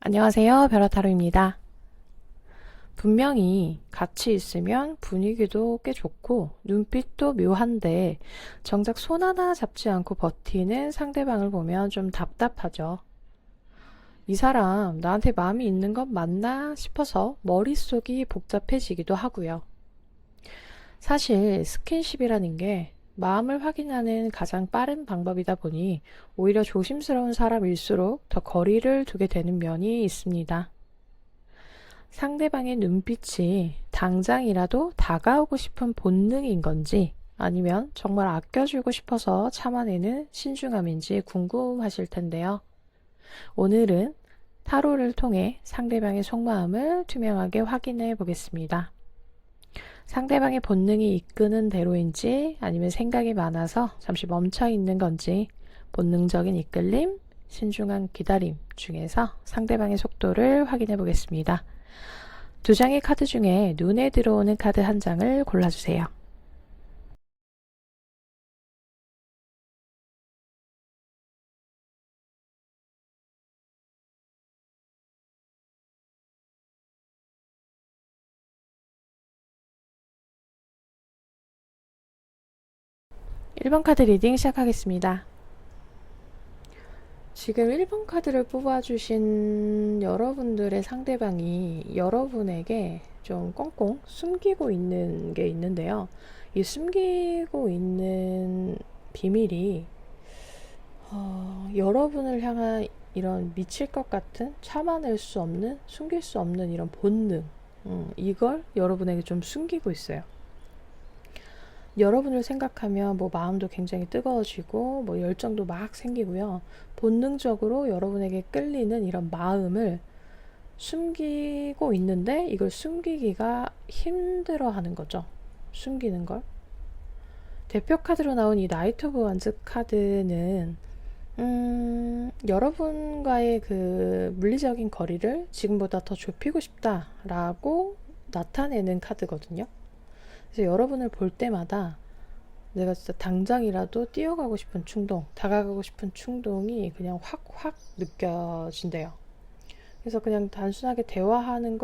안녕하세요. 벼라타로입니다. 분명히 같이 있으면 분위기도 꽤 좋고 눈빛도 묘한데 정작 손 하나 잡지 않고 버티는 상대방을 보면 좀 답답하죠. 이 사람 나한테 마음이 있는 건 맞나 싶어서 머릿속이 복잡해지기도 하고요. 사실 스킨십이라는 게 마음을 확인하는 가장 빠른 방법이다 보니 오히려 조심스러운 사람일수록 더 거리를 두게 되는 면이 있습니다. 상대방의 눈빛이 당장이라도 다가오고 싶은 본능인 건지 아니면 정말 아껴주고 싶어서 참아내는 신중함인지 궁금하실 텐데요. 오늘은 타로를 통해 상대방의 속마음을 투명하게 확인해 보겠습니다. 상대방의 본능이 이끄는 대로인지 아니면 생각이 많아서 잠시 멈춰 있는 건지 본능적인 이끌림, 신중한 기다림 중에서 상대방의 속도를 확인해 보겠습니다. 두 장의 카드 중에 눈에 들어오는 카드 한 장을 골라주세요. 일 번 카드 리딩 시작하겠습니다. 지금 1번 카드를 뽑아주신 여러분들의 상대방이 여러분에게 좀 꽁꽁 숨기고 있는 게 있는데요. 이 숨기고 있는 비밀이 여러분을 향한 이런 미칠 것 같은 참아낼 수 없는 숨길 수 없는 이런 본능, 이걸 여러분에게 좀 숨기고 있어요. 여러분을 생각하면 뭐 마음도 굉장히 뜨거워지고 뭐 열정도 막 생기고요. 본능적으로 여러분에게 끌리는 이런 마음을 숨기고 있는데 이걸 숨기기가 힘들어 하는 거죠. 숨기는 걸. 대표 카드로 나온 이 나이트 오브 완즈 카드는 여러분과의 그 물리적인 거리를 지금보다 더 좁히고 싶다라고 나타내는 카드거든요. 그래서 여러분을 볼 때마다 내가 진짜 당장이라도 뛰어가고 싶은 충동, 다가가고 싶은 충동이 그냥 확 느껴진대요. 그래서 그냥 단순하게 대화하는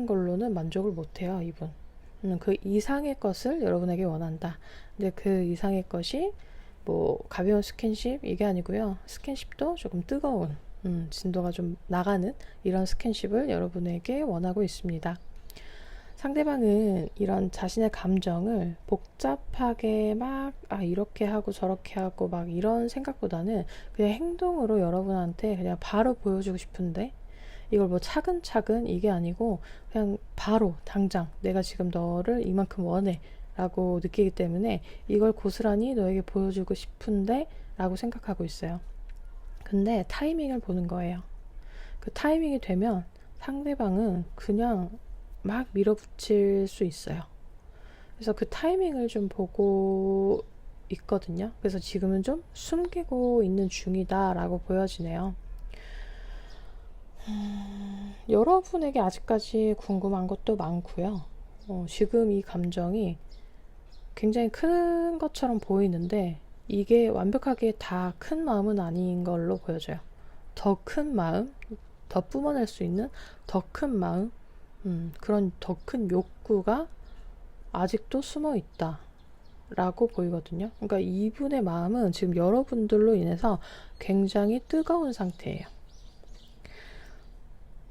걸로는 만족을 못해요, 이분. 그 이상의 것을 여러분에게 원한다. 근데 그 이상의 것이 뭐 가벼운 스킨십 이게 아니고요. 스킨십도 조금 뜨거운, 진도가 좀 나가는 이런 스킨십을 여러분에게 원하고 있습니다. 상대방은 이런 자신의 감정을 복잡하게 막 이렇게 하고 저렇게 하고 막 이런 생각보다는 그냥 행동으로 여러분한테 그냥 바로 보여주고 싶은데 이걸 뭐 차근차근 이게 아니고 그냥 바로 당장 내가 지금 너를 이만큼 원해 라고 느끼기 때문에 이걸 고스란히 너에게 보여주고 싶은데 라고 생각하고 있어요. 근데 타이밍을 보는 거예요. 그 타이밍이 되면 상대방은 그냥 막 밀어붙일 수 있어요. 그래서 그 타이밍을 좀 보고 있거든요. 그래서 지금은 좀 숨기고 있는 중이다 라고 보여지네요. 여러분에게 아직까지 궁금한 것도 많고요. 지금 이 감정이 굉장히 큰 것처럼 보이는데 이게 완벽하게 다 큰 마음은 아닌 걸로 보여져요. 더 큰 마음, 더 뿜어낼 수 있는 더 큰 마음, 그런 더 큰 욕구가 아직도 숨어 있다 라고 보이거든요. 그러니까 이분의 마음은 지금 여러분들로 인해서 굉장히 뜨거운 상태예요.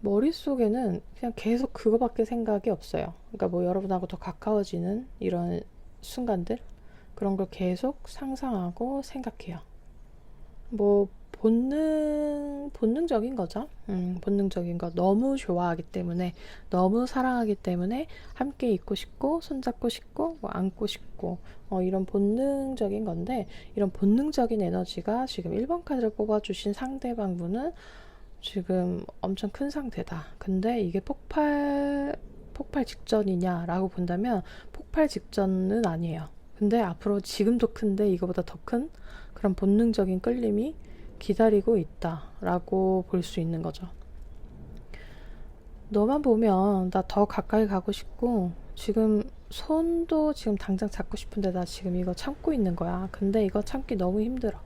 머릿속에는 그냥 계속 그거밖에 생각이 없어요. 그러니까 뭐 여러분하고 더 가까워지는 이런 순간들, 그런 걸 계속 상상하고 생각해요. 뭐 본능적인 거죠. 본능적인 거. 너무 좋아하기 때문에, 너무 사랑하기 때문에 함께 있고 싶고, 손잡고 싶고, 뭐 안고 싶고, 이런 본능적인 건데, 이런 본능적인 에너지가 지금 1번 카드를 뽑아주신 상대방분은 지금 엄청 큰 상태다. 근데 이게 폭발 직전이냐라고 본다면 폭발 직전은 아니에요. 근데 앞으로 지금도 큰데 이거보다 더 큰 그런 본능적인 끌림이 기다리고 있다라고 볼 수 있는 거죠. 너만 보면 나 더 가까이 가고 싶고 지금 손도 지금 당장 잡고 싶은데 나 지금 이거 참고 있는 거야. 근데 이거 참기 너무 힘들어.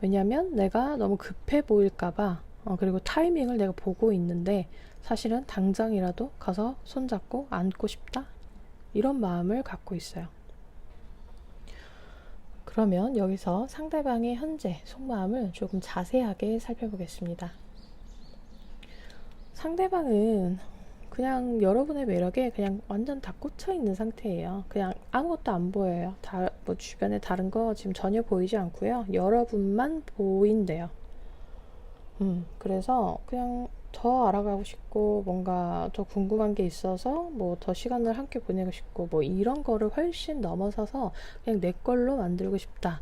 왜냐면 내가 너무 급해 보일까봐, 그리고 타이밍을 내가 보고 있는데 사실은 당장이라도 가서 손잡고 안고 싶다, 이런 마음을 갖고 있어요. 그러면 여기서 상대방의 현재 속마음을 조금 자세하게 살펴보겠습니다. 상대방은 그냥 여러분의 매력에 그냥 완전 다 꽂혀 있는 상태예요. 그냥 아무것도 안 보여요. 뭐 주변에 다른 거 지금 전혀 보이지 않고요. 여러분만 보인대요. 그래서 그냥 더 알아가고 싶고, 뭔가 더 궁금한 게 있어서 뭐 더 시간을 함께 보내고 싶고, 뭐 이런 거를 훨씬 넘어서서 그냥 내 걸로 만들고 싶다.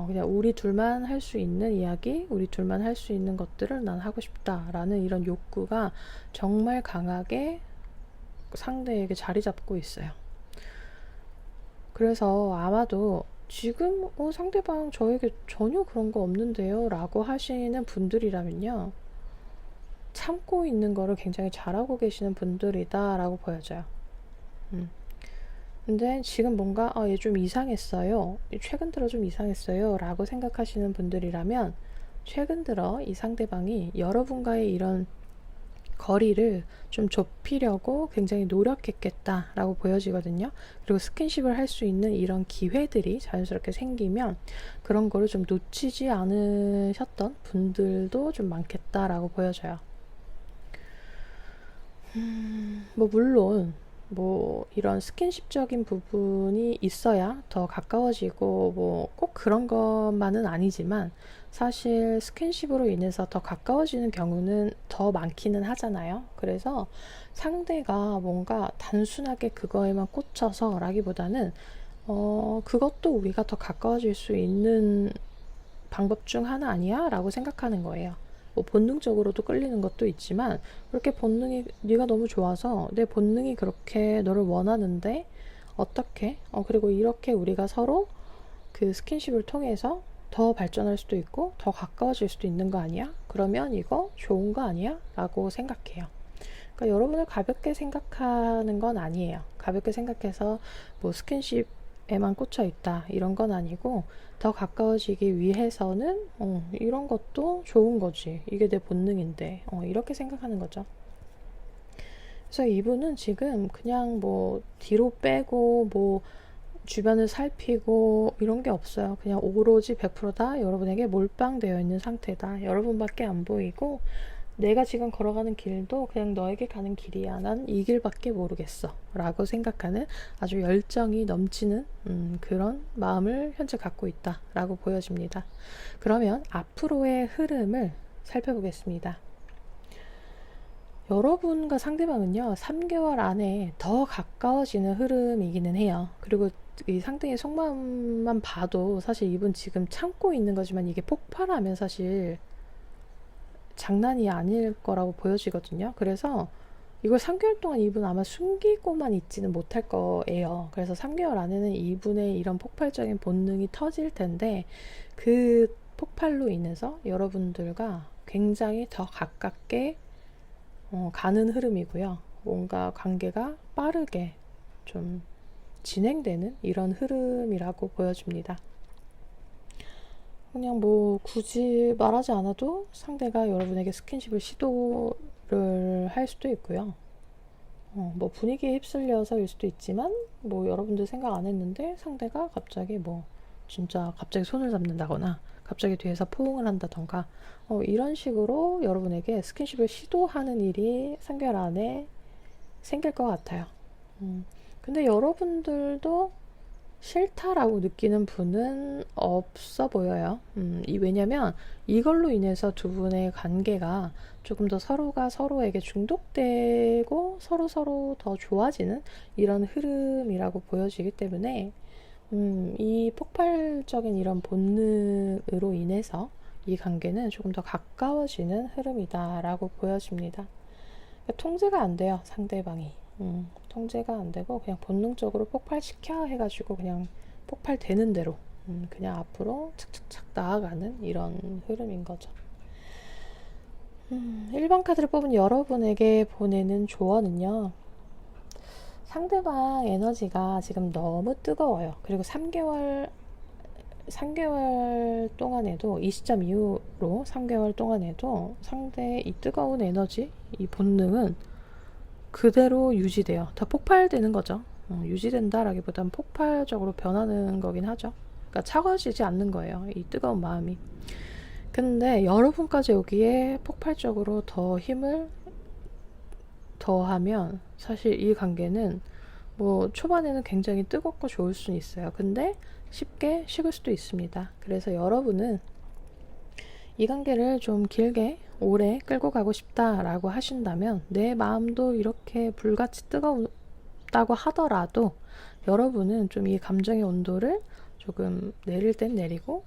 그냥 우리 둘만 할 수 있는 이야기, 우리 둘만 할 수 있는 것들을 난 하고 싶다라는 이런 욕구가 정말 강하게 상대에게 자리 잡고 있어요. 그래서 아마도 지금 상대방 저에게 전혀 그런 거 없는데요 라고 하시는 분들이라면요, 참고 있는 거를 굉장히 잘하고 계시는 분들이다 라고 보여져요. 근데 지금 뭔가 얘 좀 이상했어요, 최근 들어 좀 이상했어요 라고 생각하시는 분들이라면, 최근 들어 이 상대방이 여러분과의 이런 거리를 좀 좁히려고 굉장히 노력했겠다 라고 보여지거든요. 그리고 스킨십을 할 수 있는 이런 기회들이 자연스럽게 생기면 그런 거를 좀 놓치지 않으셨던 분들도 좀 많겠다라고 보여져요. 뭐 물론 뭐 이런 스킨십적인 부분이 있어야 더 가까워지고 뭐 꼭 그런 것만은 아니지만, 사실 스킨십으로 인해서 더 가까워지는 경우는 더 많기는 하잖아요. 그래서 상대가 뭔가 단순하게 그거에만 꽂혀서 라기보다는 그것도 우리가 더 가까워질 수 있는 방법 중 하나 아니야? 라고 생각하는 거예요. 뭐 본능적으로도 끌리는 것도 있지만, 그렇게 본능이, 네가 너무 좋아서 내 본능이 그렇게 너를 원하는데 어떻게? 그리고 이렇게 우리가 서로 그 스킨십을 통해서 더 발전할 수도 있고 더 가까워질 수도 있는 거 아니야? 그러면 이거 좋은 거 아니야? 라고 생각해요. 그러니까 여러분을 가볍게 생각하는 건 아니에요. 가볍게 생각해서 뭐 스킨십에만 꽂혀 있다 이런 건 아니고, 더 가까워지기 위해서는 이런 것도 좋은 거지, 이게 내 본능인데, 이렇게 생각하는 거죠. 그래서 이분은 지금 그냥 뭐 뒤로 빼고 뭐 주변을 살피고 이런 게 없어요. 그냥 오로지 100%다 여러분에게 몰빵되어 있는 상태다. 여러분밖에 안 보이고, 내가 지금 걸어가는 길도 그냥 너에게 가는 길이야. 난 이 길밖에 모르겠어 라고 생각하는 아주 열정이 넘치는 그런 마음을 현재 갖고 있다 라고 보여집니다. 그러면 앞으로의 흐름을 살펴보겠습니다. 여러분과 상대방은요, 3개월 안에 더 가까워지는 흐름이기는 해요. 그리고 이 상대의 속마음만 봐도 사실 이분 지금 참고 있는 거지만 이게 폭발하면 사실 장난이 아닐 거라고 보여지거든요. 그래서 이걸 3개월 동안 이분 아마 숨기고만 있지는 못할 거예요. 그래서 3개월 안에는 이분의 이런 폭발적인 본능이 터질 텐데, 그 폭발로 인해서 여러분들과 굉장히 더 가깝게 가는 흐름이고요. 뭔가 관계가 빠르게 좀 진행되는 이런 흐름이라고 보여집니다. 그냥 뭐 굳이 말하지 않아도 상대가 여러분에게 스킨십을 시도를 할 수도 있고요. 뭐 분위기에 휩쓸려서일 수도 있지만, 뭐 여러분들 생각 안 했는데 상대가 갑자기 뭐 진짜 갑자기 손을 잡는다거나 갑자기 뒤에서 포옹을 한다던가 이런 식으로 여러분에게 스킨십을 시도하는 일이 3개월 안에 생길 것 같아요. 근데 여러분들도 싫다라고 느끼는 분은 없어 보여요. 왜냐면 이걸로 인해서 두 분의 관계가 조금 더 서로가 서로에게 중독되고 서로 더 좋아지는 이런 흐름이라고 보여지기 때문에, 이 폭발적인 이런 본능으로 인해서 이 관계는 조금 더 가까워지는 흐름이다라고 보여집니다. 그러니까 통제가 안 돼요, 상대방이. 통제가 안 되고 그냥 본능적으로 폭발시켜 해가지고 그냥 폭발되는 대로 그냥 앞으로 착착착 나아가는 이런 흐름인 거죠. 1번 카드를 뽑은 여러분에게 보내는 조언은요, 상대방 에너지가 지금 너무 뜨거워요. 그리고 3개월 3개월 동안에도, 이 시점 이후로 3개월 동안에도 상대의 이 뜨거운 에너지, 이 본능은 그대로 유지돼요. 다 폭발되는 거죠. 유지된다라기보단 폭발적으로 변하는 거긴 하죠. 그러니까 차가워지지 않는 거예요. 이 뜨거운 마음이. 근데 여러분까지 여기에 폭발적으로 더 힘을 더하면 사실 이 관계는 뭐 초반에는 굉장히 뜨겁고 좋을 수는 있어요. 근데 쉽게 식을 수도 있습니다. 그래서 여러분은 이 관계를 좀 길게 오래 끌고 가고 싶다라고 하신다면, 내 마음도 이렇게 불같이 뜨겁다고 하더라도 여러분은 좀 이 감정의 온도를 조금 내릴 땐 내리고,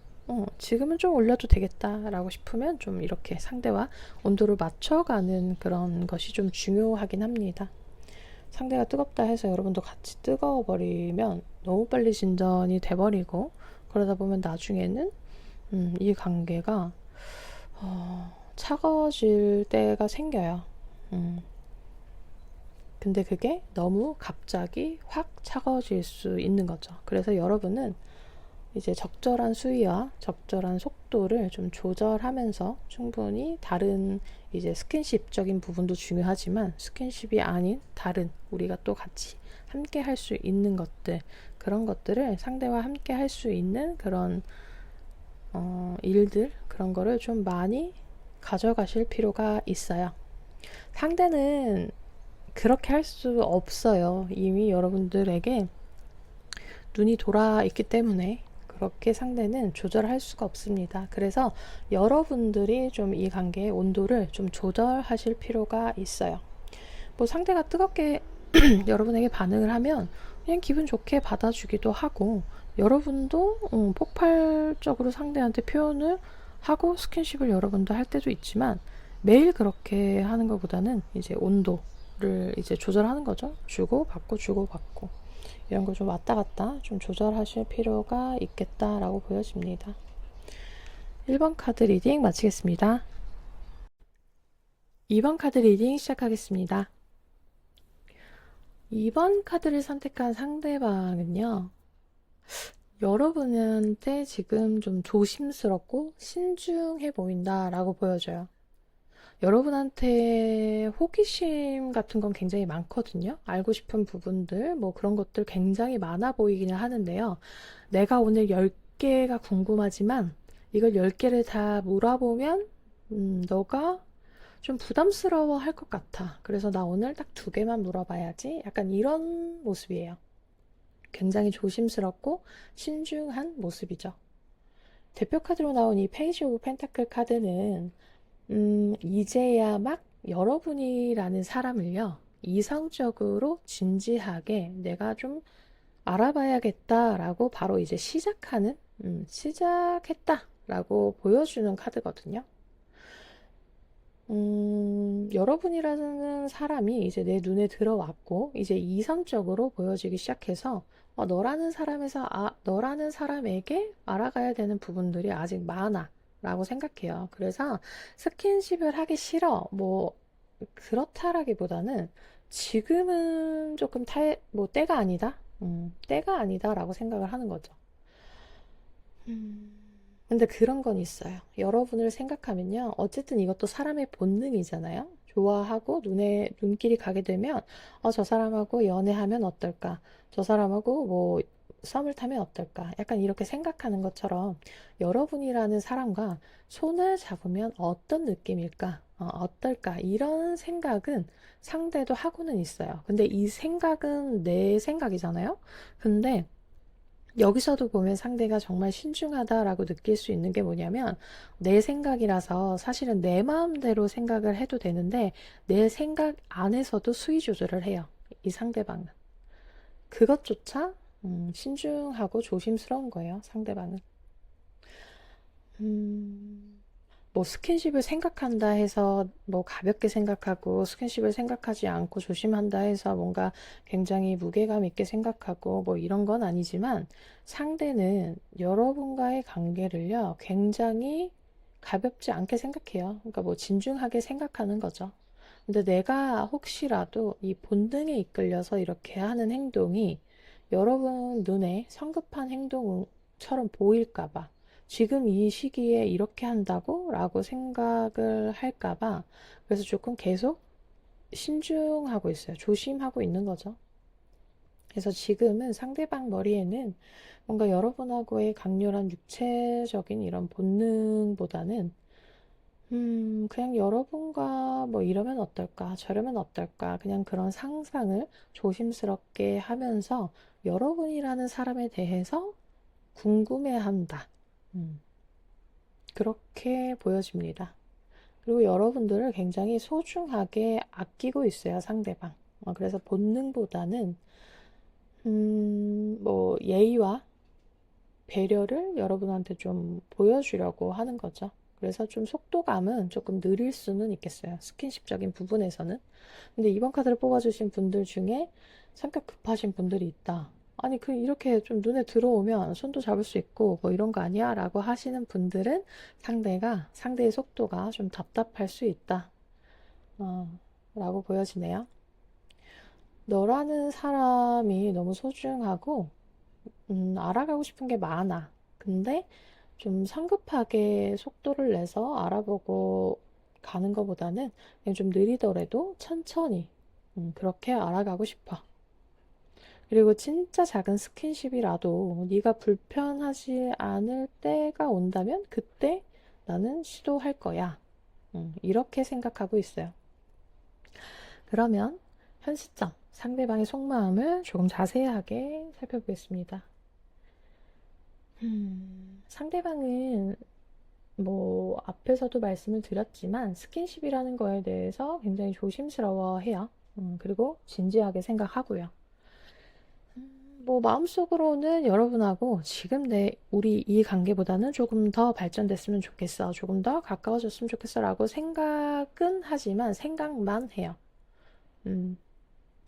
지금은 좀 올려도 되겠다라고 싶으면 좀 이렇게 상대와 온도를 맞춰가는 그런 것이 좀 중요하긴 합니다. 상대가 뜨겁다 해서 여러분도 같이 뜨거워버리면 너무 빨리 진전이 돼버리고, 그러다 보면 나중에는 이 관계가 차가워질 때가 생겨요. 근데 그게 너무 갑자기 확 차가워질 수 있는 거죠. 그래서 여러분은 이제 적절한 수위와 적절한 속도를 좀 조절하면서 충분히 다른 이제 스킨십적인 부분도 중요하지만, 스킨십이 아닌 다른 우리가 또 같이 함께 할 수 있는 것들, 그런 것들을 상대와 함께 할 수 있는 그런 일들, 그런 거를 좀 많이 가져가실 필요가 있어요. 상대는 그렇게 할 수 없어요. 이미 여러분들에게 눈이 돌아 있기 때문에 그렇게 상대는 조절할 수가 없습니다. 그래서 여러분들이 좀 이 관계의 온도를 좀 조절하실 필요가 있어요. 뭐 상대가 뜨겁게 여러분에게 반응을 하면 그냥 기분 좋게 받아주기도 하고, 여러분도 폭발적으로 상대한테 표현을 하고 스킨십을 여러분도 할 때도 있지만, 매일 그렇게 하는 것보다는 이제 온도를 이제 조절하는 거죠. 주고 받고 주고 받고, 이런 걸 좀 왔다 갔다 좀 조절하실 필요가 있겠다라고 보여집니다. 1번 카드 리딩 마치겠습니다. 2번 카드 리딩 시작하겠습니다. 2번 카드를 선택한 상대방은요, 여러분한테 지금 좀 조심스럽고 신중해 보인다라고 보여져요. 여러분한테 호기심 같은 건 굉장히 많거든요. 알고 싶은 부분들, 뭐 그런 것들 굉장히 많아 보이기는 하는데요. 내가 오늘 10개가 궁금하지만 이걸 10개를 다 물어보면 너가 좀 부담스러워 할 것 같아. 그래서 나 오늘 딱 2개만 물어봐야지. 약간 이런 모습이에요. 굉장히 조심스럽고 신중한 모습이죠. 대표 카드로 나온 이 페이지 오브 펜타클 카드는 이제야 막 여러분이라는 사람을요, 이성적으로 진지하게 내가 좀 알아봐야겠다라고 바로 이제 시작했다라고 보여주는 카드거든요. 여러분이라는 사람이 이제 내 눈에 들어왔고, 이제 이성적으로 보여지기 시작해서, 너라는 사람에게 알아가야 되는 부분들이 아직 많아. 라고 생각해요. 그래서 스킨십을 하기 싫어. 뭐, 그렇다라기보다는 지금은 조금 때가 아니다. 때가 아니다. 라고 생각을 하는 거죠. 근데 그런 건 있어요. 여러분을 생각하면요, 어쨌든 이것도 사람의 본능이잖아요. 좋아하고 눈길이 가게 되면, 저 사람하고 연애하면 어떨까? 저 사람하고 뭐 썸을 타면 어떨까? 약간 이렇게 생각하는 것처럼 여러분이라는 사람과 손을 잡으면 어떤 느낌일까? 어떨까? 이런 생각은 상대도 하고는 있어요. 근데 이 생각은 내 생각이잖아요. 근데 여기서도 보면 상대가 정말 신중하다라고 느낄 수 있는 게 뭐냐면, 내 생각이라서 사실은 내 마음대로 생각을 해도 되는데 내 생각 안에서도 수위 조절을 해요. 이 상대방은. 그것조차 신중하고 조심스러운 거예요. 상대방은. 뭐 스킨십을 생각한다 해서 뭐 가볍게 생각하고, 스킨십을 생각하지 않고 조심한다 해서 뭔가 굉장히 무게감 있게 생각하고 뭐 이런 건 아니지만, 상대는 여러분과의 관계를요 굉장히 가볍지 않게 생각해요. 그러니까 뭐 진중하게 생각하는 거죠. 근데 내가 혹시라도 이 본능에 이끌려서 이렇게 하는 행동이 여러분 눈에 성급한 행동으로 보일까봐. 지금 이 시기에 이렇게 한다고? 라고 생각을 할까봐. 그래서 조금 계속 신중하고 있어요. 조심하고 있는 거죠. 그래서 지금은 상대방 머리에는 뭔가 여러분하고의 강렬한 육체적인 이런 본능보다는 그냥 여러분과 뭐 이러면 어떨까, 저러면 어떨까, 그냥 그런 상상을 조심스럽게 하면서 여러분이라는 사람에 대해서 궁금해한다. 음, 그렇게 보여집니다. 그리고 여러분들을 굉장히 소중하게 아끼고 있어요, 상대방. 그래서 본능보다는, 뭐, 예의와 배려를 여러분한테 좀 보여주려고 하는 거죠. 그래서 좀 속도감은 조금 느릴 수는 있겠어요. 스킨십적인 부분에서는. 근데 이번 카드를 뽑아주신 분들 중에 성격 급하신 분들이 있다. 아니, 이렇게 좀 눈에 들어오면 손도 잡을 수 있고, 뭐 이런 거 아니야? 라고 하시는 분들은 상대의 속도가 좀 답답할 수 있다. 라고 보여지네요. 너라는 사람이 너무 소중하고, 알아가고 싶은 게 많아. 근데 좀 성급하게 속도를 내서 알아보고 가는 것보다는 그냥 좀 느리더라도 천천히 그렇게 알아가고 싶어. 그리고 진짜 작은 스킨십이라도 네가 불편하지 않을 때가 온다면 그때 나는 시도할 거야. 이렇게 생각하고 있어요. 그러면 현 시점 상대방의 속마음을 조금 자세하게 살펴보겠습니다. 상대방은 뭐 앞에서도 말씀을 드렸지만 스킨십이라는 거에 대해서 굉장히 조심스러워해요. 그리고 진지하게 생각하고요. 뭐 마음속으로는 여러분하고 지금 우리 이 관계보다는 조금 더 발전됐으면 좋겠어. 조금 더 가까워졌으면 좋겠어. 라고 생각은 하지만 생각만 해요.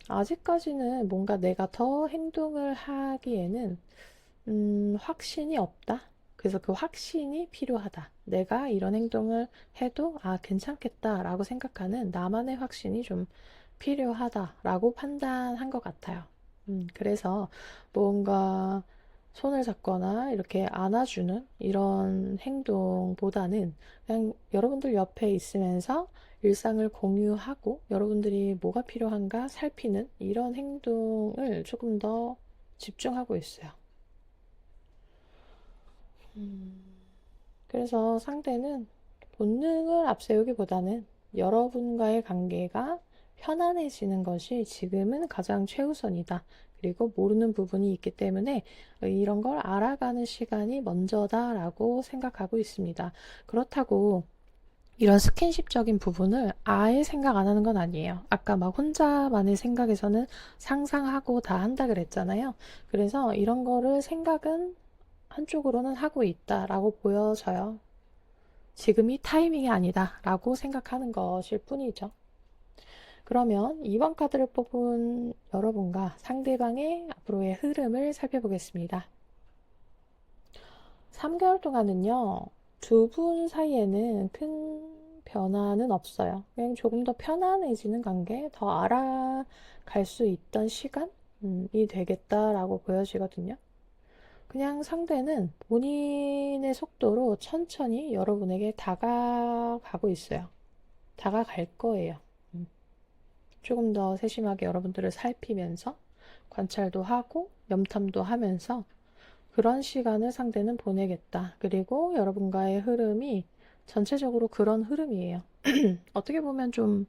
아직까지는 뭔가 내가 더 행동을 하기에는 확신이 없다. 그래서 그 확신이 필요하다. 내가 이런 행동을 해도 괜찮겠다라고 생각하는 나만의 확신이 좀 필요하다라고 판단한 것 같아요. 그래서 뭔가 손을 잡거나 이렇게 안아주는 이런 행동보다는 그냥 여러분들 옆에 있으면서 일상을 공유하고 여러분들이 뭐가 필요한가 살피는 이런 행동을 조금 더 집중하고 있어요. 그래서 상대는 본능을 앞세우기보다는 여러분과의 관계가 편안해지는 것이 지금은 가장 최우선이다. 그리고 모르는 부분이 있기 때문에 이런 걸 알아가는 시간이 먼저다라고 생각하고 있습니다. 그렇다고 이런 스킨십적인 부분을 아예 생각 안 하는 건 아니에요. 아까 막 혼자만의 생각에서는 상상하고 다 한다 그랬잖아요. 그래서 이런 거를 생각은 한쪽으로는 하고 있다라고 보여져요. 지금이 타이밍이 아니다라고 생각하는 것일 뿐이죠. 그러면 이번 카드를 뽑은 여러분과 상대방의 앞으로의 흐름을 살펴보겠습니다. 3개월 동안은요, 두 분 사이에는 큰 변화는 없어요. 그냥 조금 더 편안해지는 관계, 더 알아갈 수 있던 시간이 되겠다라고 보여지거든요. 그냥 상대는 본인의 속도로 천천히 여러분에게 다가가고 있어요. 다가갈 거예요. 조금 더 세심하게 여러분들을 살피면서 관찰도 하고 염탐도 하면서 그런 시간을 상대는 보내겠다. 그리고 여러분과의 흐름이 전체적으로 그런 흐름이에요. 어떻게 보면 좀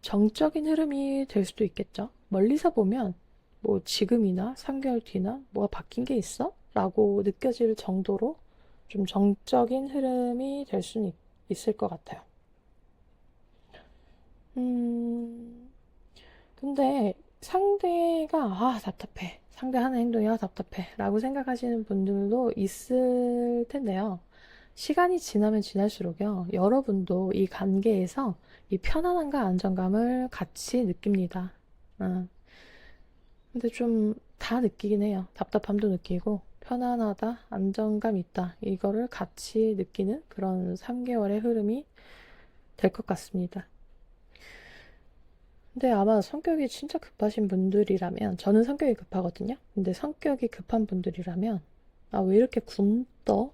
정적인 흐름이 될 수도 있겠죠. 멀리서 보면 뭐 지금이나 3개월 뒤나 뭐가 바뀐 게 있어? 라고 느껴질 정도로 좀 정적인 흐름이 될 수는 있을 것 같아요. 근데 상대가 답답해. 상대 하는 행동이 답답해. 라고 생각하시는 분들도 있을 텐데요. 시간이 지나면 지날수록요, 여러분도 이 관계에서 이 편안함과 안정감을 같이 느낍니다. 근데 좀 다 느끼긴 해요. 답답함도 느끼고, 편안하다, 안정감 있다. 이거를 같이 느끼는 그런 3개월의 흐름이 될 것 같습니다. 근데 아마 성격이 진짜 급하신 분들이라면, 저는 성격이 급하거든요. 근데 성격이 급한 분들이라면, 아, 왜 이렇게 굼떠?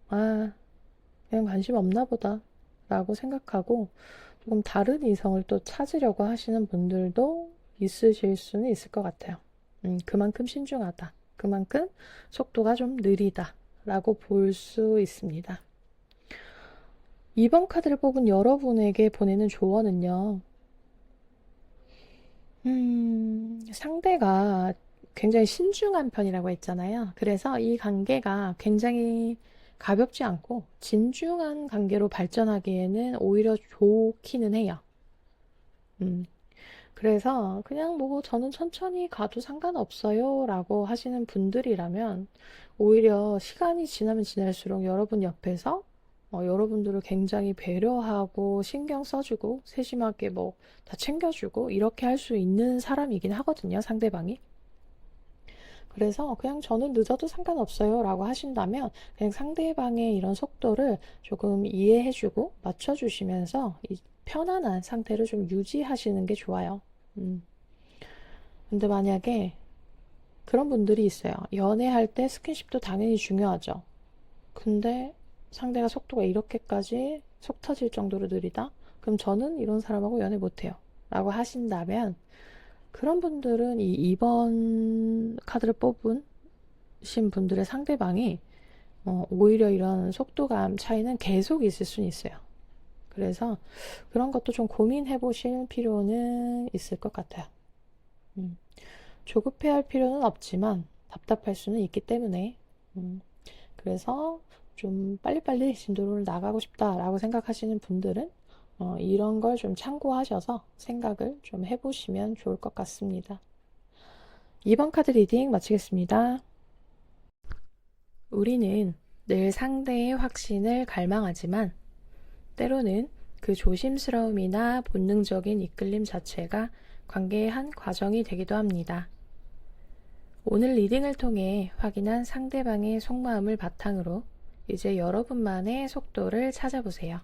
아, 그냥 관심 없나 보다. 라고 생각하고 조금 다른 이성을 또 찾으려고 하시는 분들도 있으실 수는 있을 것 같아요. 그만큼 신중하다. 그만큼 속도가 좀 느리다. 라고 볼 수 있습니다. 2번 카드를 뽑은 여러분에게 보내는 조언은요. 상대가 굉장히 신중한 편이라고 했잖아요. 그래서 이 관계가 굉장히 가볍지 않고 진중한 관계로 발전하기에는 오히려 좋기는 해요. 그래서 그냥 뭐 저는 천천히 가도 상관없어요 라고 하시는 분들이라면 오히려 시간이 지나면 지날수록 여러분 옆에서 여러분들을 굉장히 배려하고 신경 써주고 세심하게 뭐 다 챙겨주고 이렇게 할 수 있는 사람이긴 하거든요, 상대방이. 그래서 그냥 저는 늦어도 상관없어요 라고 하신다면 그냥 상대방의 이런 속도를 조금 이해해주고 맞춰주시면서 이 편안한 상태를 좀 유지하시는 게 좋아요. 근데 만약에 그런 분들이 있어요. 연애할 때 스킨십도 당연히 중요하죠. 근데 상대가 속도가 이렇게까지 속 터질 정도로 느리다? 그럼 저는 이런 사람하고 연애 못해요. 라고 하신다면 그런 분들은 이 2번 카드를 뽑으신 분들의 상대방이 오히려 이런 속도감 차이는 계속 있을 수는 있어요. 그래서 그런 것도 좀 고민해 보실 필요는 있을 것 같아요. 조급해할 필요는 없지만 답답할 수는 있기 때문에 그래서 좀 빨리빨리 진도를 나가고 싶다라고 생각하시는 분들은 이런 걸 좀 참고하셔서 생각을 좀 해보시면 좋을 것 같습니다. 2번 카드 리딩 마치겠습니다. 우리는 늘 상대의 확신을 갈망하지만 때로는 그 조심스러움이나 본능적인 이끌림 자체가 관계의 한 과정이 되기도 합니다. 오늘 리딩을 통해 확인한 상대방의 속마음을 바탕으로 이제 여러분만의 속도를 찾아보세요.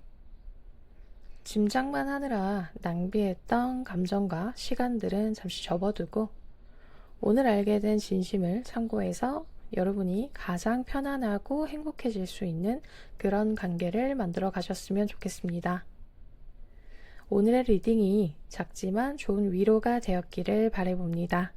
짐작만 하느라 낭비했던 감정과 시간들은 잠시 접어두고 오늘 알게 된 진심을 참고해서 여러분이 가장 편안하고 행복해질 수 있는 그런 관계를 만들어 가셨으면 좋겠습니다. 오늘의 리딩이 작지만 좋은 위로가 되었기를 바라봅니다.